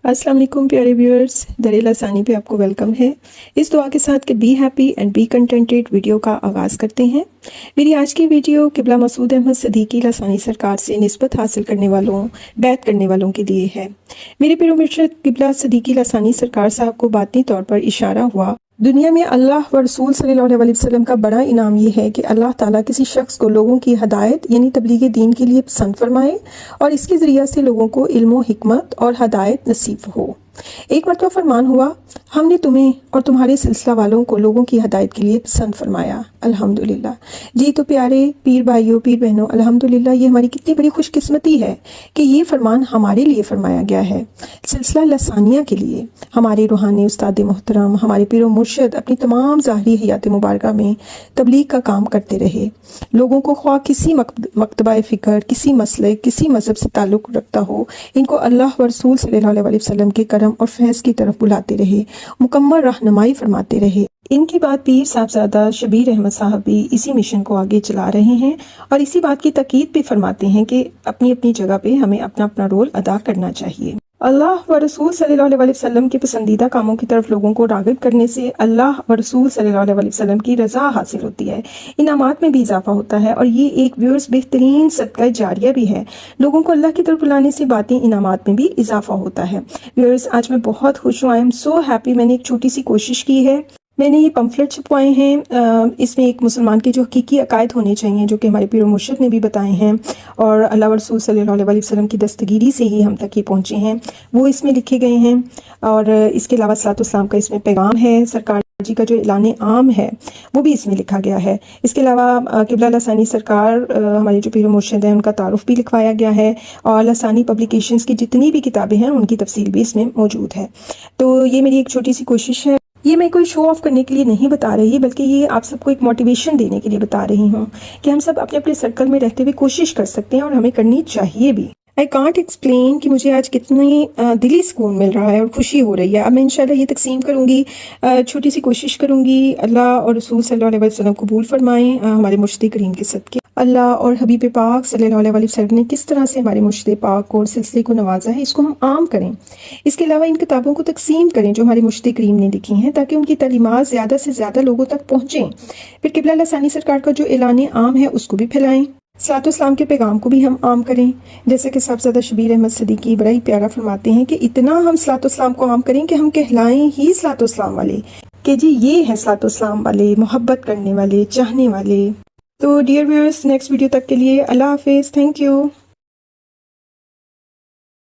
السلام علیکم پیارے ویورز، دریل آسانی پہ آپ کو ویلکم ہے۔ اس دعا کے ساتھ کہ be happy and be contented video کا آغاز کرتے ہیں۔ میری آج کی ویڈیو قبلہ مسعود احمد صدیقی لسانی سرکار سے نسبت حاصل کرنے والوں، بیعت کرنے والوں کے لیے ہے۔ میرے پیر و مرشد قبلہ صدیقی لسانی سرکار صاحب کو باطنی طور پر اشارہ ہوا، دنیا میں اللہ و رسول صلی اللہ علیہ وسلم کا بڑا انعام یہ ہے کہ اللہ تعالیٰ کسی شخص کو لوگوں کی ہدایت یعنی تبلیغ دین کے لیے پسند فرمائے اور اس کے ذریعہ سے لوگوں کو علم و حکمت اور ہدایت نصیب ہو۔ ایک مرتبہ فرمان ہوا، ہم نے تمہیں اور تمہارے سلسلہ والوں کو لوگوں کی ہدایت کے لیے پسند فرمایا۔ الحمدللہ۔ جی تو پیارے پیر بھائیوں، پیر بہنوں، الحمدللہ یہ ہماری کتنی بڑی خوش قسمتی ہے کہ یہ فرمان ہمارے لیے فرمایا گیا ہے، سلسلہ لسانیہ کے لیے۔ ہمارے روحانی استاد محترم، ہمارے پیر و مرشد اپنی تمام ظاہری حیات مبارکہ میں تبلیغ کا کام کرتے رہے، لوگوں کو خواہ کسی مکتبہ فکر، کسی مسلک، کسی مذہب سے تعلق رکھتا ہو، ان کو اللہ و رسول صلی اللہ علیہ وسلم کے کرم اور فیض کی طرف بلاتے رہے، مکمل رہنمائی فرماتے رہے۔ ان کے بعد پیر صاحبزادہ شبیر احمد صاحب بھی اسی مشن کو آگے چلا رہے ہیں اور اسی بات کی تاکید بھی فرماتے ہیں کہ اپنی اپنی جگہ پہ ہمیں اپنا اپنا رول ادا کرنا چاہیے۔ اللہ و رسول صلی اللہ علیہ وسلم کے پسندیدہ کاموں کی طرف لوگوں کو راغب کرنے سے اللہ و رسول صلی اللہ علیہ وسلم کی رضا حاصل ہوتی ہے، انعامات میں بھی اضافہ ہوتا ہے، اور یہ ایک ویورز بہترین صدقہ جاریہ بھی ہے۔ لوگوں کو اللہ کی طرف بلانے سے باطنی انعامات میں بھی اضافہ ہوتا ہے۔ ویورز آج میں بہت خوش ہوں، آئی ایم سو ہیپی۔ میں نے ایک چھوٹی سی کوشش کی ہے، میں نے یہ پمفلٹ چھپوائے ہیں، اس میں ایک مسلمان کے جو حقیقی عقائد ہونے چاہیے جو کہ ہمارے پیر و مرشد نے بھی بتائے ہیں اور اللہ و رسول صلی اللہ علیہ وسلم کی دستگیری سے ہی ہم تک یہ پہنچے ہیں، وہ اس میں لکھے گئے ہیں۔ اور اس کے علاوہ صلاۃ والسلام کا اس میں پیغام ہے، سرکار جی کا جو اعلان عام ہے وہ بھی اس میں لکھا گیا ہے۔ اس کے علاوہ قبلہ لسانی سرکار ہمارے جو پیر و مرشد ہیں ان کا تعارف بھی لکھوایا گیا ہے، اور لسانی پبلیکیشنز کی جتنی بھی کتابیں ہیں ان کی تفصیل بھی اس میں موجود ہے۔ تو یہ میری ایک چھوٹی سی کوشش ہے، یہ میں کوئی شو آف کرنے کے لیے نہیں بتا رہی، بلکہ یہ آپ سب کو ایک موٹیویشن دینے کے لیے بتا رہی ہوں کہ ہم سب اپنے اپنے سرکل میں رہتے ہوئے کوشش کر سکتے ہیں اور ہمیں کرنی چاہیے بھی۔ I can't explain کہ مجھے آج کتنی دلی سکون مل رہا ہے اور خوشی ہو رہی ہے۔ اب میں انشاءاللہ یہ تقسیم کروں گی، چھوٹی سی کوشش کروں گی۔ اللہ اور رسول صلی اللہ علیہ وسلم قبول فرمائیں ہمارے مرشد کریم کے صدقے۔ اللہ اور حبیب پاک صلی اللہ علیہ وسلم نے کس طرح سے ہمارے مرشد پاک اور سلسلے کو نوازا ہے، اس کو ہم عام کریں۔ اس کے علاوہ ان کتابوں کو تقسیم کریں جو ہمارے مرشد کریم نے لکھی ہیں، تاکہ ان کی تعلیمات زیادہ سے زیادہ لوگوں تک پہنچیں۔ پھر قبلہ لسانی سرکار کا جو اعلان عام ہے اس کو بھی پھیلائیں، صلاۃ والسلام کے پیغام کو بھی ہم عام کریں۔ جیسے کہ صاحبزادہ شبیر احمد صدیقی بڑا ہی پیارا فرماتے ہیں کہ اتنا ہم صلاۃ والسلام کو عام کریں کہ ہم کہلائیں ہی صلاۃ والسلام والے، کہ جی یہ ہیں صلاۃ والسلام والے، محبت کرنے والے، چاہنے والے۔ تو ڈیئر ویورز، نیکسٹ ویڈیو تک کے لیے اللہ حافظ، تھینک یو۔